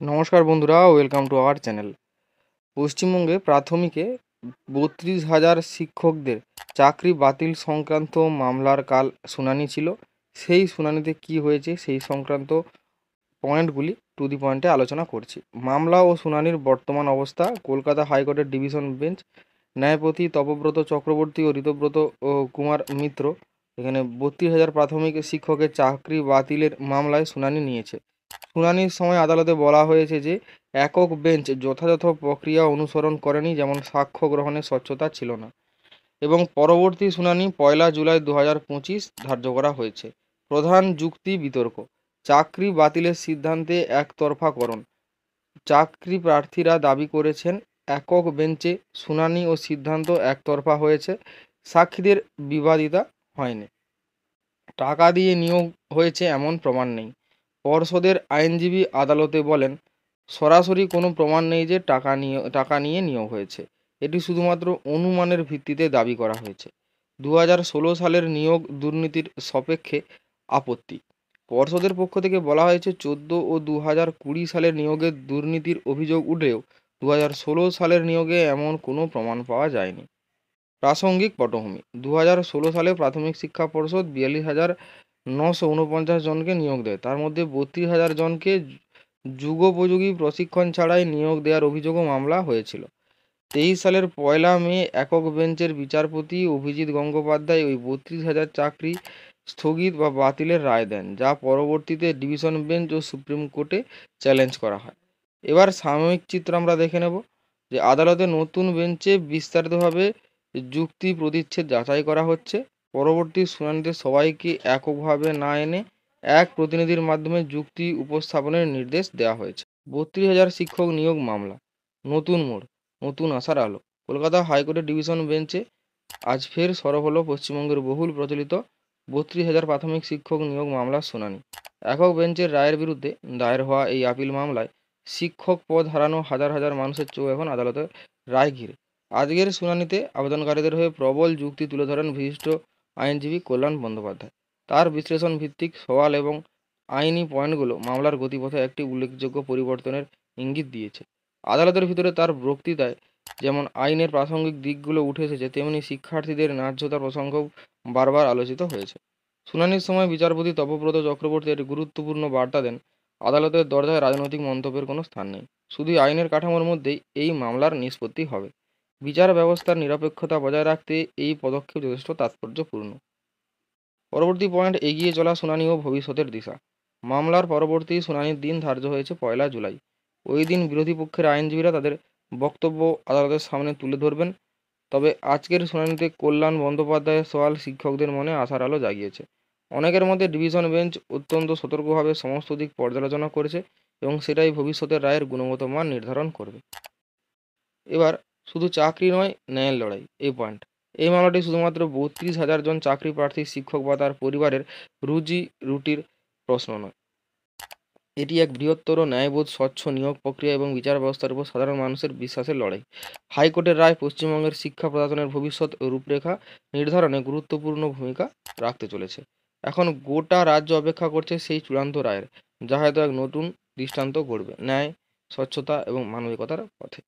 নমস্কার বন্ধুরা, welcome to our channel. পশ্চিমবঙ্গে প্রাথমিকে 32,000 শিক্ষকদের চাকরি বাতিল সংক্রান্ত মামলার কাল শুনানি ছিল। সেই শুনানিতে কি হয়েছে সেই সংক্রান্ত পয়েন্টগুলি টু দি পয়েন্টে আলোচনা করছি। মামলা ও শুনানির বর্তমান অবস্থা। কলকাতা হাইকোর্টের ডিভিশন বেঞ্চ ন্যায়পতি তপব্রত চক্রবর্তী ও ঋতব্রত ও কুমার মিত্র এখানে 32,000 প্রাথমিক শিক্ষকের চাকরি বাতিলের মামলায় শুনানি নিয়েছে। শুনানির সময় আদালতে বলা হয়েছে যে একক বেঞ্চ যথাযথ প্রক্রিয়া অনুসরণ করেনি, যেমন সাক্ষ্য গ্রহণের স্বচ্ছতা ছিল না, এবং পরবর্তী শুনানি 1 জুলাই 2025 ধার্য করা হয়েছে। প্রধান যুক্তি বিতর্ক। চাকরি বাতিলের সিদ্ধান্তে একতরফাকরণ। চাকরি প্রার্থীরা দাবি করেছেন একক বেঞ্চে শুনানি ও সিদ্ধান্ত একতরফা হয়েছে, সাক্ষীদের বিবাদিতা হয়নি, টাকা দিয়ে নিয়োগ হয়েছে এমন প্রমাণ নেই। পর্ষদের আইনজীবী আদালতে বলেন, সরাসরি কোনো প্রমাণ নেই যে টাকা নিয়ে নিয়োগ হয়েছে। এটি শুধুমাত্র অনুমানের ভিত্তিতে দাবি করা হয়েছে। 2016 সালের নিয়োগ দুর্নীতির সাপেক্ষে আপত্তি। পর্ষদের পক্ষ থেকে বলা হয়েছে 14 ও 2020 সালের নিয়োগের দুর্নীতির অভিযোগ উঠলেও 2016 সালের নিয়োগে এমন কোনো প্রমাণ পাওয়া যায়নি। প্রাসঙ্গিক পটভূমি। 2016 সালে প্রাথমিক শিক্ষা পর্ষদ 42,949 জনকে নিয়োগ দেয়। তার মধ্যে 32,000 জনকে যুগোপযোগী প্রশিক্ষণ ছাড়াই নিয়োগ দেওয়ার অভিযোগও মামলা হয়েছিল। 23 সালের 1 মে একক বেঞ্চের বিচারপতি অভিজিৎ গঙ্গোপাধ্যায় ওই 32,000 চাকরি স্থগিত বা বাতিলের রায় দেন, যা পরবর্তীতে ডিভিশন বেঞ্চ ও সুপ্রিম কোর্টে চ্যালেঞ্জ করা হয়। এবার সাময়িক চিত্র আমরা দেখে নেব যে আদালতে নতুন বেঞ্চে বিস্তারিতভাবে যুক্তি প্রতিচ্ছেদ যাচাই করা হচ্ছে। পরবর্তী শুনানিতে সবাইকে এককভাবে না এনে এক প্রতিনিধির মাধ্যমে যুক্তি উপস্থাপনের নির্দেশ দেওয়া হয়েছে। 32,000 শিক্ষক নিয়োগ মামলা। নতুন মোড়, নতুন আশার আলো। কলকাতা হাইকোর্টের ডিভিশন বেঞ্চে আজ ফের সরব হলো পশ্চিমবঙ্গের বহুল প্রচলিত 32,000 প্রাথমিক শিক্ষক নিয়োগ মামলার শুনানি। একক বেঞ্চের রায়ের বিরুদ্ধে দায়ের হওয়া এই আপিল মামলায় শিক্ষক পদ হারানো হাজার হাজার মানুষের চোখ এখন আদালতের রায় ঘিরে। আজকের শুনানিতে আবেদনকারীদের হয়ে প্রবল যুক্তি তুলে ধরেন বিশিষ্ট আইনজীবী কল্যাণ বন্দ্যোপাধ্যায়। তার বিশ্লেষণ ভিত্তিক সওয়াল এবং আইনি পয়েন্টগুলো মামলার গতিপথে একটি উল্লেখযোগ্য পরিবর্তনের ইঙ্গিত দিয়েছে। আদালতের ভিতরে তার বক্তৃতায় যেমন আইনের প্রাসঙ্গিক দিকগুলো উঠে এসেছে, তেমনি শিক্ষার্থীদের ন্যায্যতার প্রসঙ্গও বারবার আলোচিত হয়েছে। শুনানির সময় বিচারপতি তপব্রত চক্রবর্তী একটি গুরুত্বপূর্ণ বার্তা দেন, আদালতের দরজায় রাজনৈতিক মন্তব্যের কোনো স্থান নেই, শুধু আইনের কাঠামোর মধ্যেই এই মামলার নিষ্পত্তি হবে। বিচার ব্যবস্থার নিরপেক্ষতা বজায় রাখতে এই পদক্ষেপ যথেষ্ট তাৎপর্যপূর্ণ। পরবর্তী পয়েন্ট, এগিয়ে চলা শুনানি ও ভবিষ্যতের দিশা। মামলার পরবর্তী শুনানির দিন ধার্য হয়েছে 1 জুলাই। ওই দিন বিরোধী পক্ষের আইনজীবীরা তাদের বক্তব্য আদালতের সামনে তুলে ধরবেন। তবে আজকের শুনানিতে কল্যাণ বন্দ্যোপাধ্যায়ের সওয়াল শিক্ষকদের মনে আশার আলো জাগিয়েছে। অনেকের মধ্যে ডিভিশন বেঞ্চ অত্যন্ত সতর্কভাবে সমস্ত দিক পর্যালোচনা করেছে এবং সেটাই ভবিষ্যতের রায়ের গুণগত মান নির্ধারণ করবে। এবার শুধু চাকরি নয়, ন্যায়ের লড়াই, এই পয়েন্ট। এই মামলাটি শুধুমাত্র 32,000 জন চাকরি প্রার্থী শিক্ষক বা তার পরিবারের রুজি রুটির প্রশ্ন নয়, এটি এক বৃহত্তর ন্যায়বোধ, স্বচ্ছ নিয়োগ প্রক্রিয়া এবং বিচার ব্যবস্থার উপর সাধারণ মানুষের বিশ্বাসের লড়াই। হাইকোর্টের রায় পশ্চিমবঙ্গের শিক্ষা প্রশাসনের ভবিষ্যৎ রূপরেখা নির্ধারণে গুরুত্বপূর্ণ ভূমিকা রাখতে চলেছে। এখন গোটা রাজ্য অপেক্ষা করছে সেই চূড়ান্ত রায়ের, যা হয়তো এক নতুন দৃষ্টান্ত গড়বে ন্যায়, স্বচ্ছতা এবং মানবিকতার পথে।